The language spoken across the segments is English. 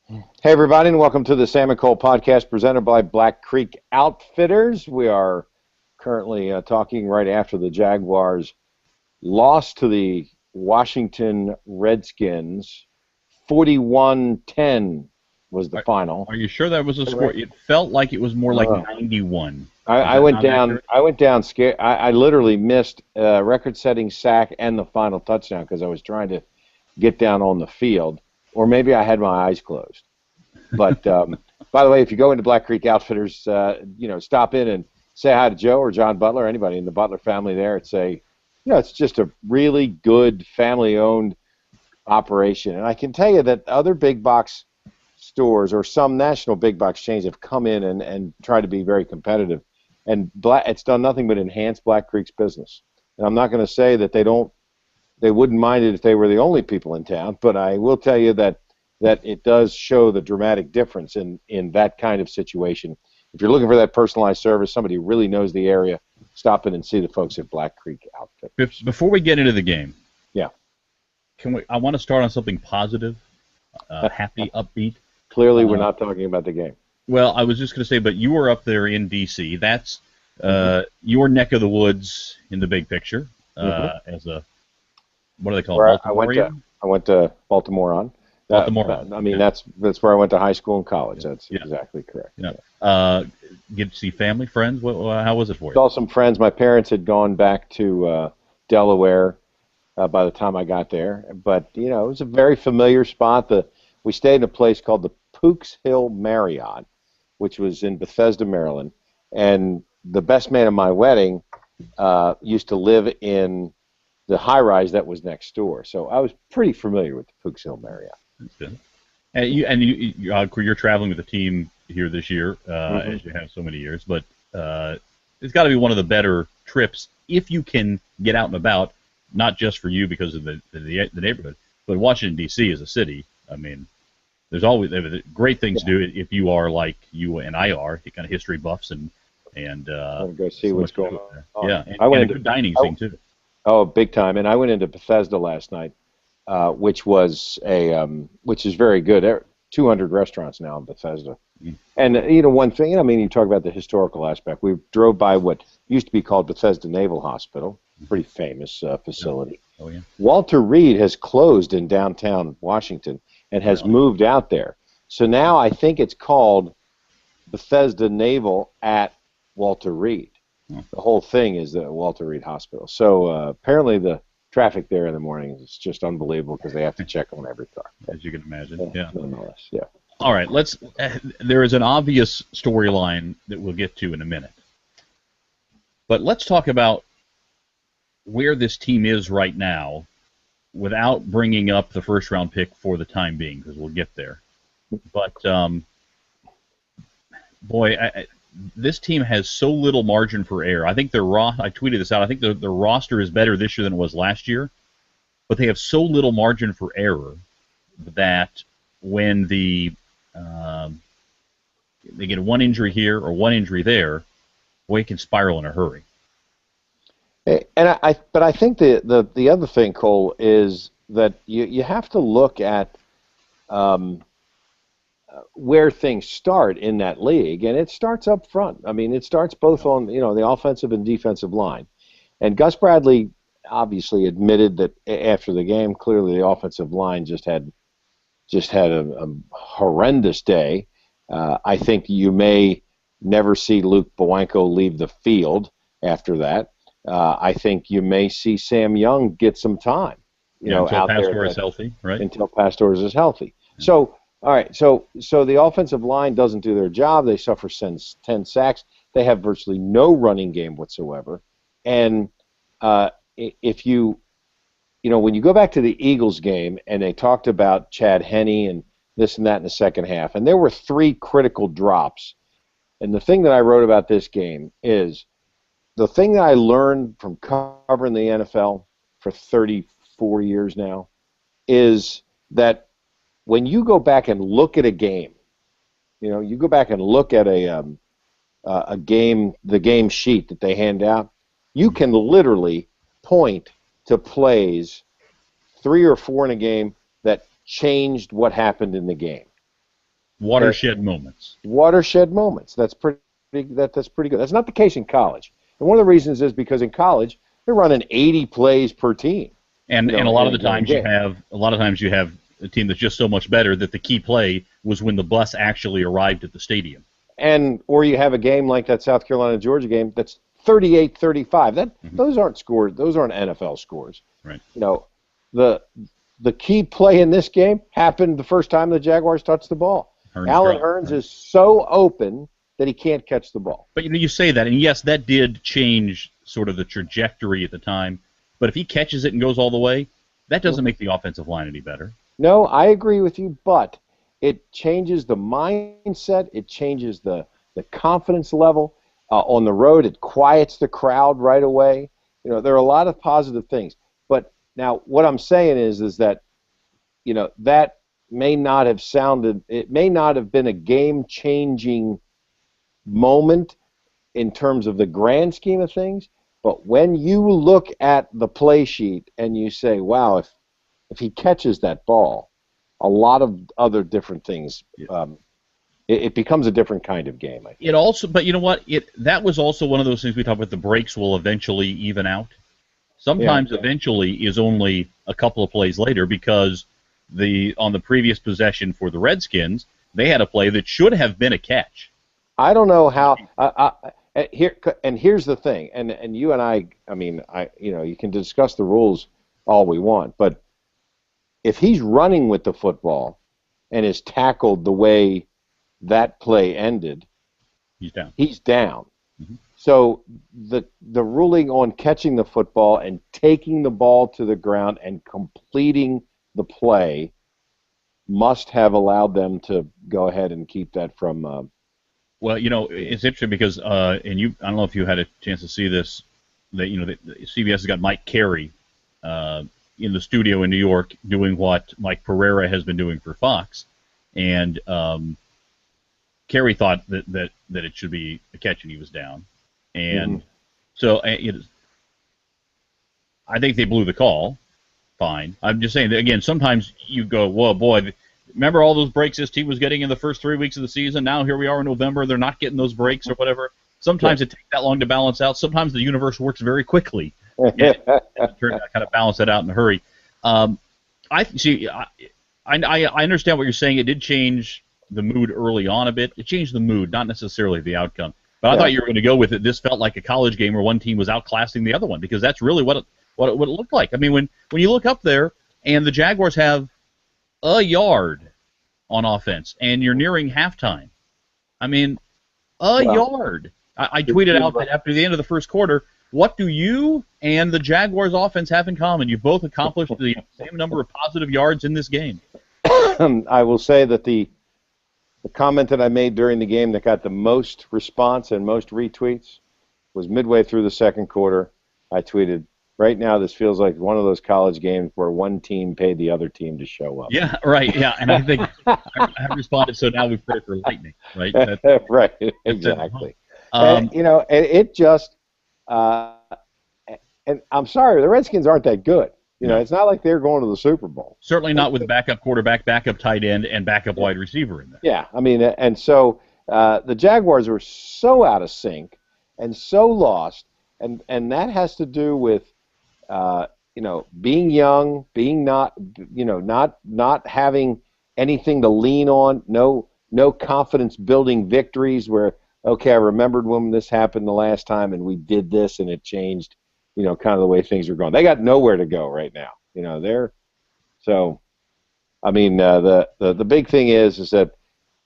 Hey, everybody, and welcome to the Salmon Cole podcast presented by Black Creek Outfitters. We are currently talking right after the Jaguars lost to the Washington Redskins. 41-10 was the Are, final. are you sure that was a score? Right. It felt like it was more like Uh, 91. I, Is I that went not down. accurate? I went down scared. I literally missed a record-setting sack and the final touchdown because I was trying to get down on the field, or maybe I had my eyes closed. But by the way, if you go into Black Creek Outfitters, stop in and say hi to Joe or John Butler, anybody in the Butler family there, and say, it's just a really good family-owned operation. And I can tell you that other big box stores or some national big box chains have come in and tried to be very competitive. And it's done nothing but enhance Black Creek's business. And I'm not going to say that they wouldn't mind it if they were the only people in town, but I will tell you that it does show the dramatic difference in that kind of situation. If you're looking for that personalized service, somebody who really knows the area, stop in and see the folks at Black Creek Outfit. Before we get into the game, Yeah. I want to start on something positive, happy, upbeat. Clearly, we're not talking about the game. Well, I was just going to say, but you were up there in D.C. That's your neck of the woods in the big picture. As a what do they call it? Baltimorean? I went to Baltimore on. Baltimore. I mean, that's where I went to high school and college. That's exactly correct. Get to see family, friends. How was it for you? Saw some friends. My parents had gone back to Delaware by the time I got there, but it was a very familiar spot. We stayed in a place called the Pooks Hill Marriott, which was in Bethesda, Maryland, and the best man at my wedding used to live in the high-rise that was next door, so I was pretty familiar with the Pooks Hill Marriott. That's good. And you're traveling with the team here this year, as you have so many years. But it's got to be one of the better trips if you can get out and about, not just for you because of the neighborhood, but Washington D.C. is a city. I mean, there's always great things to do if you are like you and I are, kind of history buffs and go see what's going on. Yeah, and a good dining scene too. Oh, big time! And I went into Bethesda last night. Which is very good. There are 200 restaurants now in Bethesda. And one thing, I mean, you talk about the historical aspect. We drove by what used to be called Bethesda Naval Hospital, pretty famous facility. Oh yeah. Walter Reed has closed in downtown Washington and has moved out there. So now I think it's called Bethesda Naval at Walter Reed. The whole thing is the Walter Reed Hospital. So apparently the traffic there in the morning is just unbelievable because they have to check on every car. As you can imagine, yeah. Nonetheless, yeah. All right, there is an obvious storyline that we'll get to in a minute. But let's talk about where this team is right now without bringing up the first-round pick for the time being, because we'll get there. But, this team has so little margin for error. I think I tweeted this out. I think their roster is better this year than it was last year, but they have so little margin for error that when they get one injury here or one injury there, boy, it can spiral in a hurry. And I think the other thing, Cole, is that you have to look at where things start in that league, and it starts up front. I mean, it starts both on the offensive and defensive line. And Gus Bradley obviously admitted that after the game, clearly the offensive line just had a horrendous day. I think you may never see Luke Bowanko leave the field after that. I think you may see Sam Young get some time. Until out Pastore there is healthy, right? Until Pastore is healthy. Yeah. So. All right, so the offensive line doesn't do their job. They suffer 10 sacks. They have virtually no running game whatsoever. And if when you go back to the Eagles game and they talked about Chad Henne and this and that in the second half, and there were 3 critical drops. And the thing that I wrote about this game is the thing that I learned from covering the NFL for 34 years now is that when you go back and look at a game, you go back and look at a game, the game sheet that they hand out, you can literally point to plays, 3 or 4 in a game, that changed what happened in the game. Watershed moments. Watershed moments. That's pretty. That's pretty good. That's not the case in college. And one of the reasons is because in college they're running 80 plays per team. And a lot of the times you have a team that's just so much better that the key play was when the bus actually arrived at the stadium. Or you have a game like that South Carolina-Georgia game that's 38-35. Those aren't scores. Those aren't NFL scores. Right. The key play in this game happened the first time the Jaguars touched the ball. Allen Hurns is so open that he can't catch the ball. But you say that, and yes, that did change sort of the trajectory at the time. But if he catches it and goes all the way, that doesn't make the offensive line any better. No, I agree with you, but it changes the mindset. It changes the confidence level. On the road, it quiets the crowd right away. There are a lot of positive things. But now what I'm saying is that, that may not have it may not have been a game-changing moment in terms of the grand scheme of things, but when you look at the play sheet and you say, wow, if he catches that ball, a lot of other different things, it becomes a different kind of game. But you know what? That was also one of those things we talked about. The breaks will eventually even out. Sometimes eventually is only a couple of plays later, because on the previous possession for the Redskins, they had a play that should have been a catch. I don't know how. Here's the thing, and you and I mean, you can discuss the rules all we want, but if he's running with the football and is tackled the way that play ended, he's down. Mm-hmm. So the ruling on catching the football and taking the ball to the ground and completing the play must have allowed them to go ahead and keep that from. Well, it's interesting because, I don't know if you had a chance to see this, that CBS has got Mike Carey in the studio in New York doing what Mike Pereira has been doing for Fox, and Carey thought that it should be a catch and he was down, and so I think they blew the call. Fine. I'm just saying that, again, sometimes you go, whoa, boy. Remember all those breaks this team was getting in the first 3 weeks of the season? Now here we are in November. They're not getting those breaks or whatever. Sometimes it takes that long to balance out. Sometimes the universe works very quickly. And kind of balance that out in a hurry. I understand what you're saying. It did change the mood early on a bit. It changed the mood, not necessarily the outcome. But I thought you were going to go with it. This felt like a college game where one team was outclassing the other one, because that's really what it looked like. I mean, when you look up there and the Jaguars have a yard on offense, and you're nearing halftime. I mean, yard. I tweeted out that after the end of the first quarter, what do you and the Jaguars offense have in common? You both accomplished the same number of positive yards in this game. I will say that the comment that I made during the game that got the most response and most retweets was midway through the second quarter. I tweeted, right now, this feels like one of those college games where one team paid the other team to show up. Yeah, right. Yeah, and I think I responded. So now we pray for lightning, right? Right. Exactly. And it just. And I'm sorry, the Redskins aren't that good. It's not like they're going to the Super Bowl. Certainly not with backup quarterback, backup tight end, and backup wide receiver in there. Yeah, I mean, and so the Jaguars were so out of sync and so lost, and that has to do with. Being young, being not having anything to lean on, no confidence building victories where, okay, I remembered when this happened the last time and we did this and it changed, kind of the way things are going. They got nowhere to go right now. The big thing is that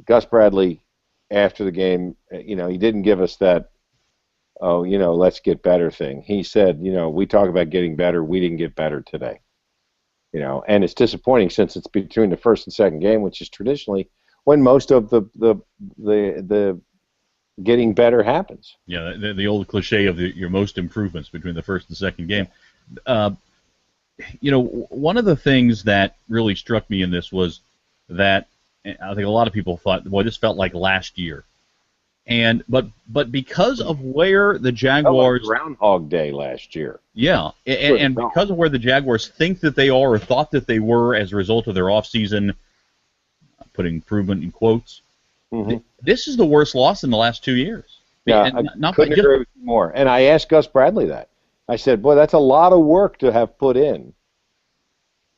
Gus Bradley, after the game, he didn't give us that, let's get better thing. He said, we talk about getting better. We didn't get better today. And it's disappointing since it's between the first and second game, which is traditionally when most of the getting better happens. Yeah, the old cliche of your most improvements between the first and second game. One of the things that really struck me in this was that I think a lot of people thought, boy, this felt like last year. But because of where the Jaguars Groundhog Day last year, and because of where the Jaguars think that they are or thought that they were as a result of their offseason putting improvement in quotes. Mm-hmm. This is the worst loss in the last 2 years. Yeah, And I couldn't agree with you more. And I asked Gus Bradley that. I said, boy, that's a lot of work to have put in,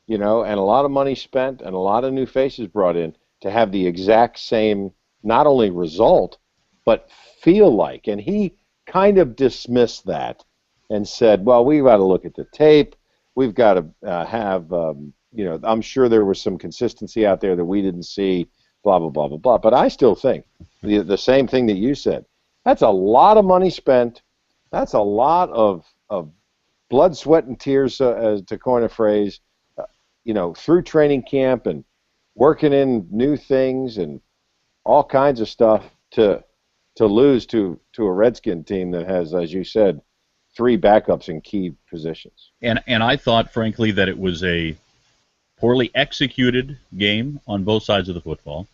and a lot of money spent and a lot of new faces brought in to have the exact same, not only result, but feel like. And he kind of dismissed that and said, well, we've got to look at the tape. We've got to have, I'm sure there was some consistency out there that we didn't see, blah, blah, blah, blah, blah. But I still think the same thing that you said. That's a lot of money spent. That's a lot of blood, sweat, and tears, to coin a phrase, through training camp and working in new things and all kinds of stuff to lose to a Redskin team that has, as you said, 3 backups in key positions. And I thought, frankly, that it was a poorly executed game on both sides of the football.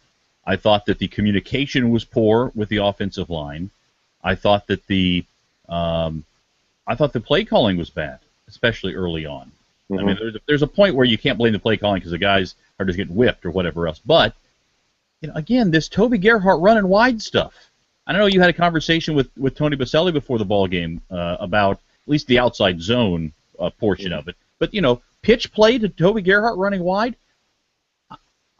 I thought that the communication was poor with the offensive line. I thought that the play calling was bad, especially early on. Mm-hmm. I mean, there's a point where you can't blame the play calling because the guys are just getting whipped or whatever else. But again, this Toby Gerhart running wide stuff. I don't know. You had a conversation with Tony Baselli before the ball game about at least the outside zone portion of it. But pitch play to Toby Gerhart running wide.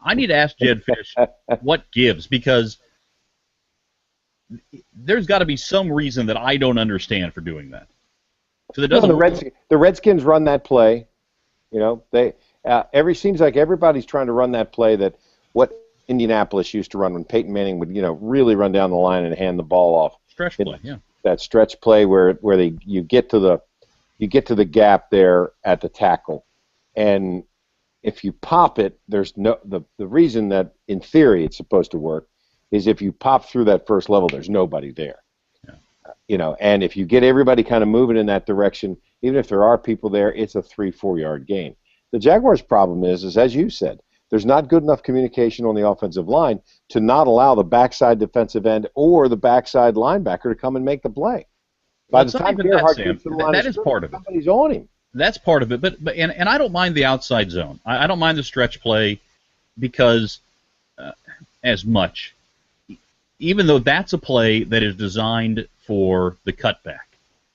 I need to ask Jed Fish what gives, because there's got to be some reason that I don't understand for doing that. So that doesn't. The Redskins run that play. They seems like everybody's trying to run that play that what Indianapolis used to run when Peyton Manning would really run down the line and hand the ball off. Stretch play, yeah. That stretch play where you get to the gap there at the tackle, and if you pop it, there's the reason that in theory it's supposed to work is if you pop through that first level, there's nobody there. Yeah. And if you get everybody kind of moving in that direction, even if there are people there, it's a 3-4 yard gain. The Jaguars' problem is as you said, there's not good enough communication on the offensive line to not allow the backside defensive end or the backside linebacker to come and make the play. By the time Gerhart gets to the line, that is part of it. Somebody's on him. That's part of it, but I don't mind the outside zone. I don't mind the stretch play because as much, even though that's a play that is designed for the cutback.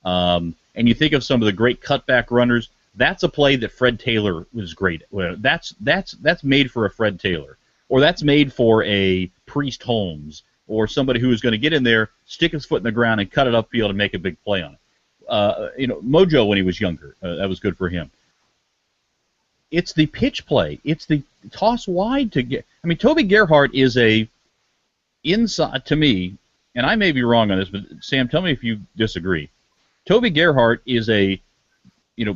And you think of some of the great cutback runners. That's a play that Fred Taylor was great at. That's made for a Fred Taylor, or that's made for a Priest Holmes, or somebody who is going to get in there, stick his foot in the ground, and cut it upfield and make a big play on it. Mojo when he was younger, that was good for him. It's the pitch play. It's the toss wide to get. I mean, Toby Gerhart is a inside to me, and I may be wrong on this, but Sam, tell me if you disagree. Toby Gerhart is a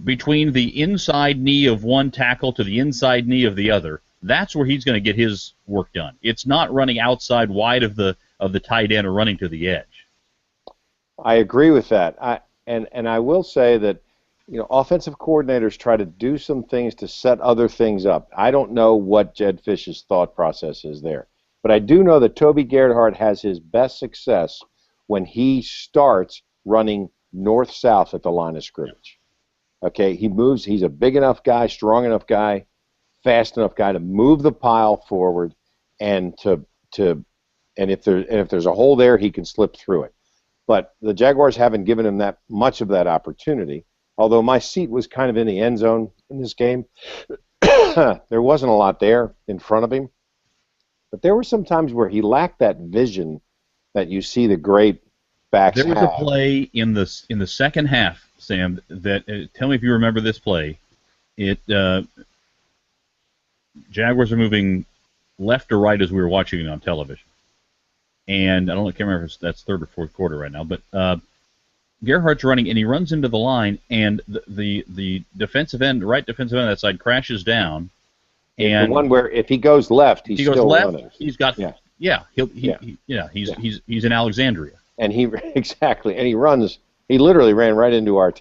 between the inside knee of one tackle to the inside knee of the other, that's where he's going to get his work done. It's not running outside wide of the tight end or running to the edge. I agree with that. And I will say that offensive coordinators try to do some things to set other things up. I don't know what Jed Fish's thought process is there, but I do know that Toby Gerhart has his best success when he starts running north-south at the line of scrimmage. Okay, he moves. He's a big enough guy, strong enough guy, fast enough guy to move the pile forward, and if there's a hole there, he can slip through it. But the Jaguars haven't given him that much of that opportunity. Although my seat was kind of in the end zone in this game, there wasn't a lot there in front of him. But there were some times where he lacked that vision that you see the great backs have. There was a play in the second half, Sam, that tell me if you remember this play. Jaguars are moving left or right as we were watching it on television. And can't remember if that's third or fourth quarter right now, but Gerhardt's running, and he runs into the line, and the defensive end, right defensive end of that side, crashes down. And the one where if he goes left, he's still running. He's got he's in Alexandria. And exactly, and he runs. He literally ran right into our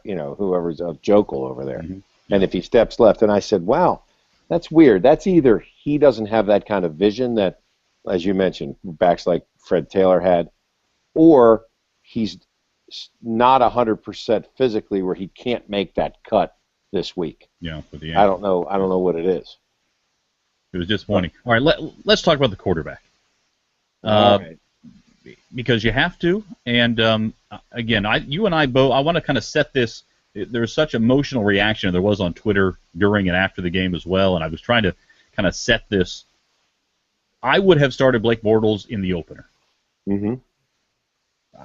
whoever's Jokel over there. Mm-hmm. And if he steps left, and I said, wow, that's weird. That's either he doesn't have that kind of vision that, as you mentioned, backs like Fred Taylor had, or he's not 100% physically where he can't make that cut this week. Yeah, for the I don't know what it is. It was disappointing. All right, let's talk about the quarterback. All right. Because you have to. And again, you and I both. I want to kind of set this. There's such emotional reaction there was on Twitter during and after the game as well, and I was trying to kind of set this. I would have started Blake Bortles in the opener. Mm-hmm.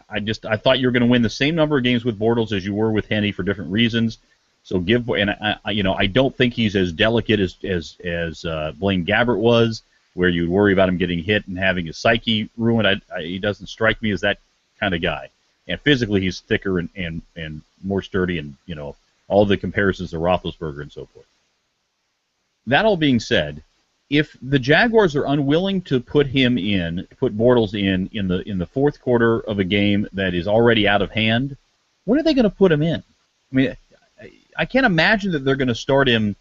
I thought you were going to win the same number of games with Bortles as you were with Henne for different reasons. So I don't think he's as delicate as Blaine Gabbert was, where you'd worry about him getting hit and having his psyche ruined. He doesn't strike me as that kind of guy. And physically, he's thicker and more sturdy, and all the comparisons to Roethlisberger and so forth. That all being said, if the Jaguars are unwilling to put Bortles in the fourth quarter of a game that is already out of hand, when are they going to put him in? I mean, I can't imagine that they're going to start him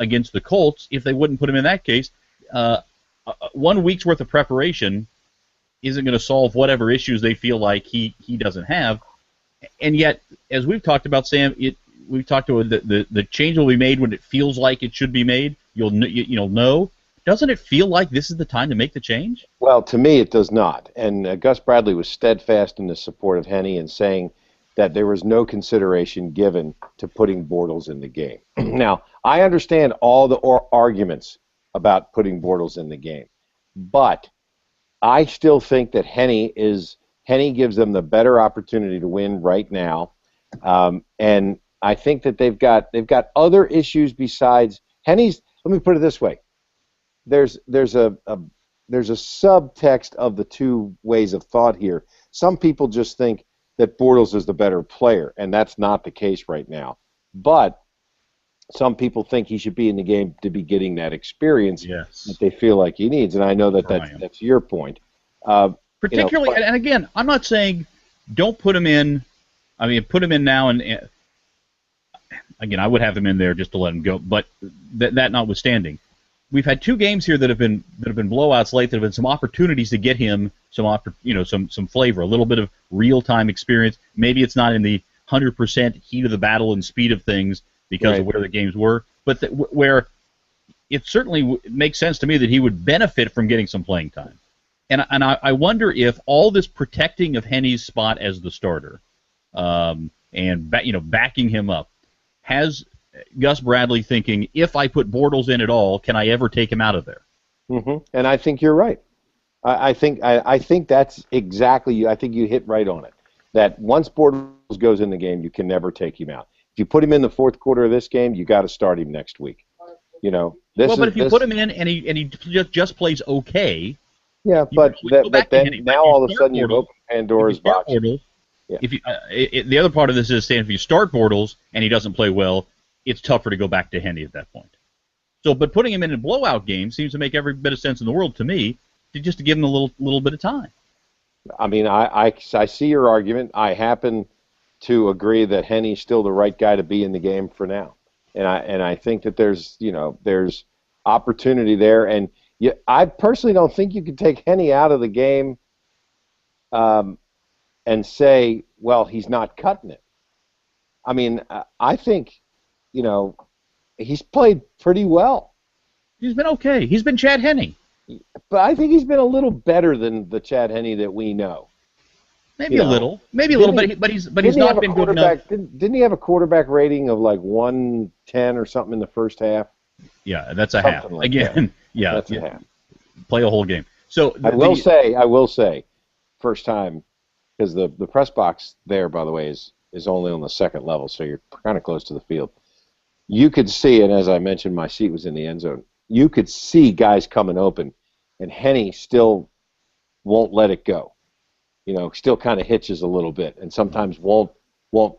against the Colts if they wouldn't put him in that case. 1 week's worth of preparation isn't going to solve whatever issues they feel like he doesn't have. And yet, as we've talked about, Sam, we've talked about the change will be made when it feels like it should be made. You'll know. Doesn't it feel like this is the time to make the change? Well, to me, it does not. And Gus Bradley was steadfast in the support of Henne and saying that there was no consideration given to putting Bortles in the game. Now, I understand all the arguments about putting Bortles in the game, but I still think that Henne gives them the better opportunity to win right now, and I think that they've got other issues besides Henne's. Let me put it this way: there's a subtext of the two ways of thought here. Some people just think that Bortles is the better player, and that's not the case right now. But some people think he should be in the game to be getting that experience that they feel like he needs, and I know that's your point. Particularly, and again, I'm not saying don't put him in. I mean, put him in now, and again, I would have him in there just to let him go. But that notwithstanding, we've had two games here that have been blowouts late. That have been some opportunities to get him some flavor, a little bit of real time experience. Maybe it's not in the 100% heat of the battle and speed of things because of where the games were, but where it certainly makes sense to me that he would benefit from getting some playing time. And I wonder if all this protecting of Henne's spot as the starter, and backing him up, has Gus Bradley thinking, if I put Bortles in at all, can I ever take him out of there? Mm-hmm. And I think you're right. I think that's exactly. I think you hit right on it. That once Bortles goes in the game, you can never take him out. If you put him in the fourth quarter of this game, you got to start him next week. But if you put him in and he just plays okay. Yeah, but then now all of a sudden you've opened Pandora's box. Yeah. The other part of this is saying if you start Bortles and he doesn't play well, it's tougher to go back to Henne at that point. So, but putting him in a blowout game seems to make every bit of sense in the world to me, just to give him a little bit of time. I mean, I see your argument. I happen to agree that Henne's still the right guy to be in the game for now, and I think that there's opportunity there, and I personally don't think you can take Henne out of the game, and say, well, he's not cutting it. I mean, I think, he's played pretty well. He's been okay. He's been Chad Henne. But I think he's been a little better than the Chad Henne that we know. Maybe a little, but he's not been good enough. Didn't he have a quarterback rating of like 110 or something in the first half? Yeah, that's a half. Like again, that's a half. Play a whole game. So I will say, first time, because the press box there, by the way, is only on the second level, so you're kind of close to the field. You could see, and as I mentioned, my seat was in the end zone. You could see guys coming open, and Henne still won't let it go. Still kind of hitches a little bit, and sometimes won't go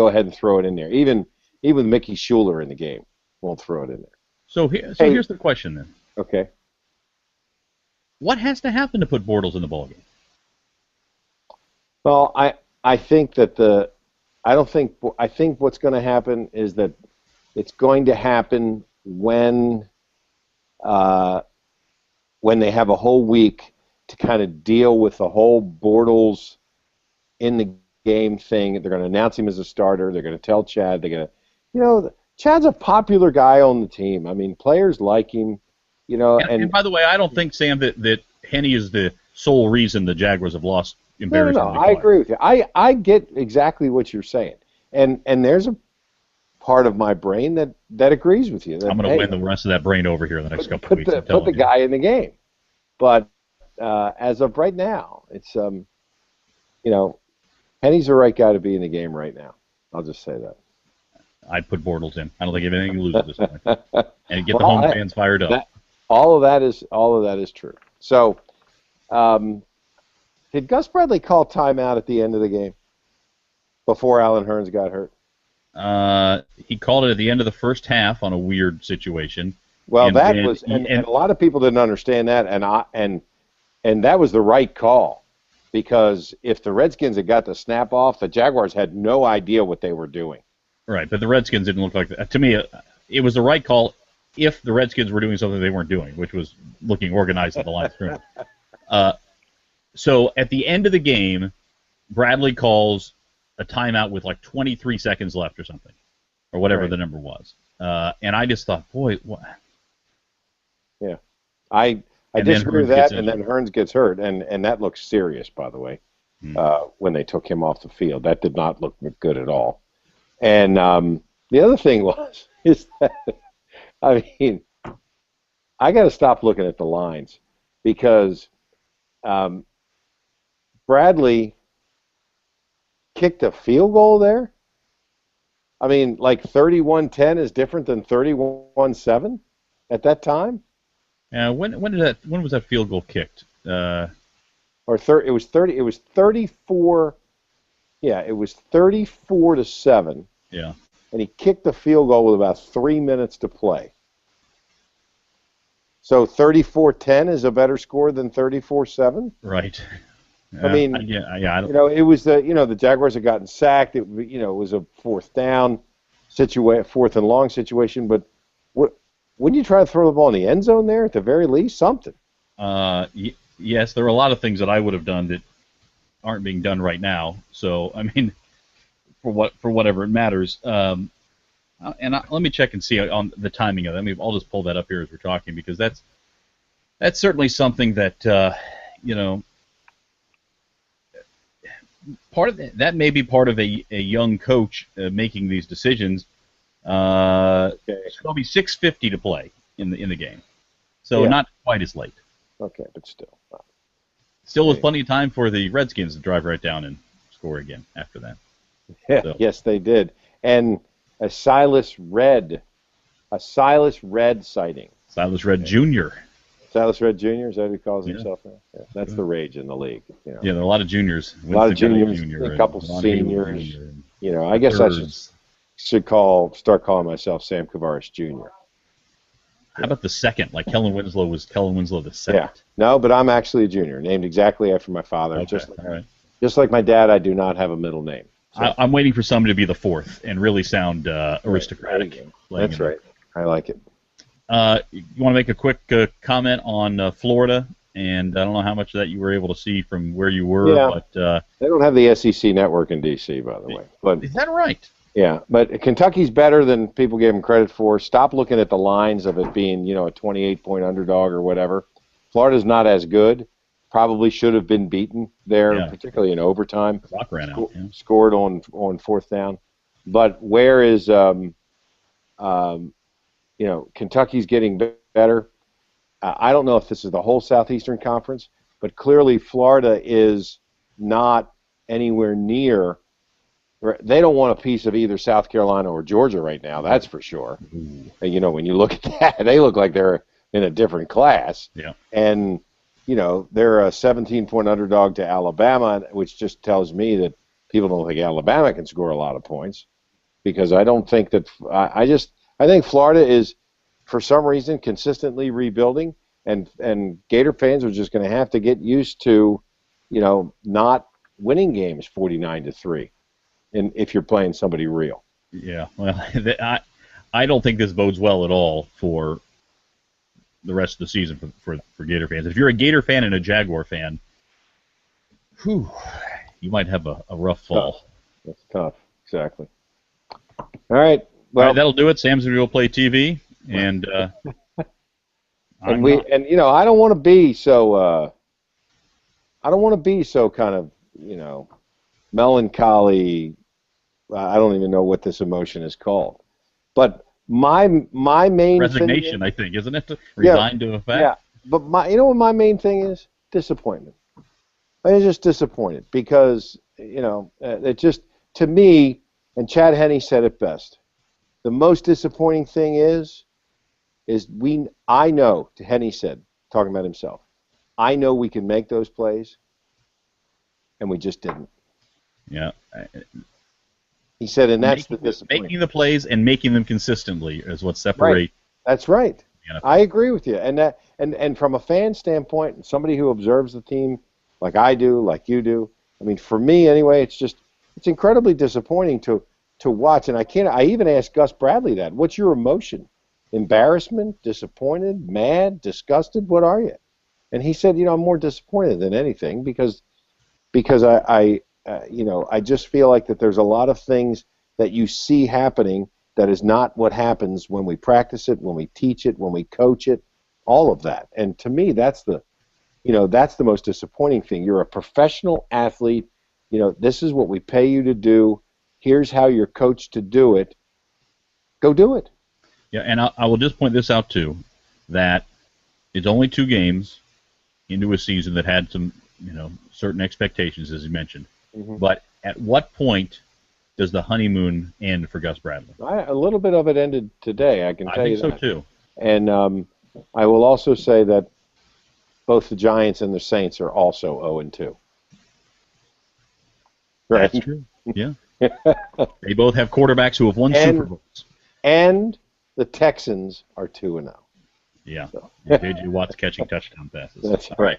ahead and throw it in there. Even Mickey Schuler in the game won't throw it in there. So here's the question then. Okay. What has to happen to put Bortles in the ballgame? Well, I think that I think what's going to happen is that it's going to happen when they have a whole week to kind of deal with the whole Bortles in the game thing. They're going to announce him as a starter. They're going to tell Chad. They're going to, Chad's a popular guy on the team. I mean, players like him. And by the way, I don't think, Sam, that Henny is the sole reason the Jaguars have lost embarrassingly. No. I agree with you. I get exactly what you're saying, and there's a part of my brain that agrees with you. That, I'm going to win the rest of that brain over here in the next couple of weeks. Put the guy in the game, but as of right now, it's Henny's the right guy to be in the game right now. I'll just say that. I'd put Bortles in. I don't think you have anything to lose at this point, and get the home fans fired up. All of that is true. So, did Gus Bradley call timeout at the end of the game before Alan Hearns got hurt? He called it at the end of the first half on a weird situation. Well, and a lot of people didn't understand that, and that was the right call, because if the Redskins had got the snap off, the Jaguars had no idea what they were doing. Right, but the Redskins didn't look like that. To me, it was the right call if the Redskins were doing something they weren't doing, which was looking organized at the line of scrimmage. So at the end of the game, Bradley calls a timeout with like 23 seconds left or something, or whatever the number was. And I just thought, boy, what? Yeah, I disagree with that, and then Hearns gets hurt, and that looks serious, by the way, when they took him off the field. That did not look good at all. And the other thing is that, I mean, I got to stop looking at the lines, because Bradley kicked a field goal there. I mean, like 31-10 is different than 31-7 at that time. When was that field goal kicked? It was 34. Yeah, it was 34-7. Yeah. And he kicked the field goal with about 3 minutes to play. So 34-10 is a better score than 34-7? Right. I mean, it was the Jaguars had gotten sacked. It was a fourth and long situation. But wouldn't you try to throw the ball in the end zone there at the very least? Something. Yes, there are a lot of things that I would have done that aren't being done right now. So I mean, for whatever it matters. Let me check and see on the timing of it. I'll just pull that up here as we're talking, because that's certainly something that part of that may be part of a young coach making these decisions. It's going to be 6:50 to play in the game, so not quite as late. Okay, but still. Still with plenty of time for the Redskins to drive right down and score again after that. Yeah, so. Yes, they did. And a Silas Redd sighting. Silas Redd Jr. Silas Redd Jr., is that who he calls himself now? Yeah, that's the rage in the league. Yeah, there are a lot of juniors. A lot of juniors, a couple seniors. I guess I should start calling myself Sam Kavaris Jr. How about the second? Like Kellen Winslow was Kellen Winslow the second. Yeah. No, but I'm actually a junior, named exactly after my father. Okay. Just like my dad, I do not have a middle name. So. I'm waiting for somebody to be the fourth and really sound aristocratic. That's right. I like it. You want to make a quick comment on Florida? And I don't know how much of that you were able to see from where you were. Yeah. But they don't have the SEC network in D.C., by the way. But is that right? Yeah, but Kentucky's better than people gave them credit for. Stop looking at the lines of it being, a 28-point underdog or whatever. Florida's not as good. Probably should have been beaten there, particularly in overtime. Clock ran out. Yeah. Scored on fourth down. But where is, Kentucky's getting better. I don't know if this is the whole Southeastern Conference, but clearly Florida is not anywhere near. They don't want a piece of either South Carolina or Georgia right now, that's for sure. And, when you look at that, they look like they're in a different class. Yeah. And, they're a 17-point underdog to Alabama, which just tells me that people don't think Alabama can score a lot of points, because I don't think that – I think Florida is, for some reason, consistently rebuilding, and Gator fans are just going to have to get used to, not winning games 49-3. And if you're playing somebody real. Yeah, well, I don't think this bodes well at all for the rest of the season for Gator fans. If you're a Gator fan and a Jaguar fan, you might have a rough fall. That's tough, exactly. All right, well, that'll do it. Sam's going to go play TV, and And I don't want to be so. I don't want to be so kind of melancholy. I don't even know what this emotion is called, but my main resignation, thing I think, isn't it? Resigned to a fact. Yeah, but what my main thing is? Disappointment. I'm just disappointed because it just, to me, and Chad Henne said it best. The most disappointing thing is I know, Henne said, talking about himself, I know we can make those plays, and we just didn't. Yeah. He said, and that's the disappointment. Making the plays and making them consistently is what separates. Right. That's right. I agree with you. And from a fan standpoint, somebody who observes the team like I do, like you do, I mean, for me anyway, it's incredibly disappointing to watch. And I even asked Gus Bradley that. What's your emotion? Embarrassment, disappointed, mad, disgusted? What are you? And he said, I'm more disappointed than anything because I just feel like that there's a lot of things that you see happening that is not what happens when we practice it, when we teach it, when we coach it, all of that. And to me, that's the most disappointing thing. You're a professional athlete. This is what we pay you to do. Here's how you're coached to do it. Go do it. Yeah, and I will just point this out, too, that it's only 2 games into a season that had some, certain expectations, as you mentioned. Mm-hmm. But at what point does the honeymoon end for Gus Bradley? A little bit of it ended today, I can tell you that. I think so, too. And I will also say that both the Giants and the Saints are also 0-2. Right? That's true, yeah. They both have quarterbacks who have won Super Bowls. And the Texans are 2-0. Yeah, J.J. Watt's catching touchdown passes. That's right.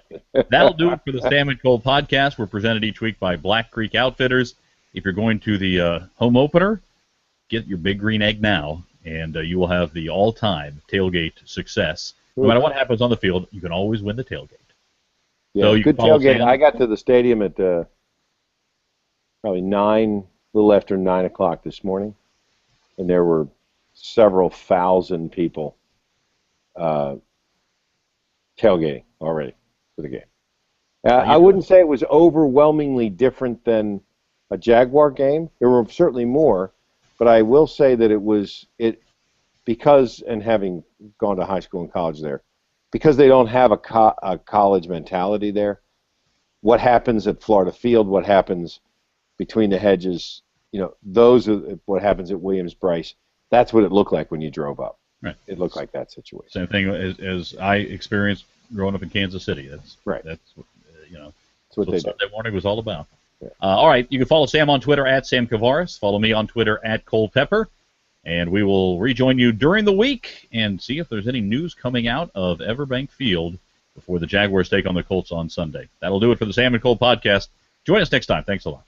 That'll do it for the Sam and Cole podcast. We're presented each week by Black Creek Outfitters. If you're going to the home opener, get your Big Green Egg now, and you will have the all-time tailgate success. No matter what happens on the field, you can always win the tailgate. Yeah, so good tailgate. I got to the stadium at probably a little after 9 o'clock this morning, and there were several thousand people tailgating already for the game. I wouldn't say it was overwhelmingly different than a Jaguar game. There were certainly more, but I will say that because, and having gone to high school and college there, because they don't have a college mentality there, what happens at Florida Field, what happens between the hedges, those are what happens at Williams-Brice. That's what it looked like when you drove up. Right. It looked like that situation. Same thing as I experienced growing up in Kansas City. That's right. That's what Sunday morning was all about. Yeah. All right, you can follow Sam on Twitter at Sam Kavaris. Follow me on Twitter at Cole Pepper. And we will rejoin you during the week and see if there's any news coming out of Everbank Field before the Jaguars take on the Colts on Sunday. That'll do it for the Sam and Cole podcast. Join us next time. Thanks a lot.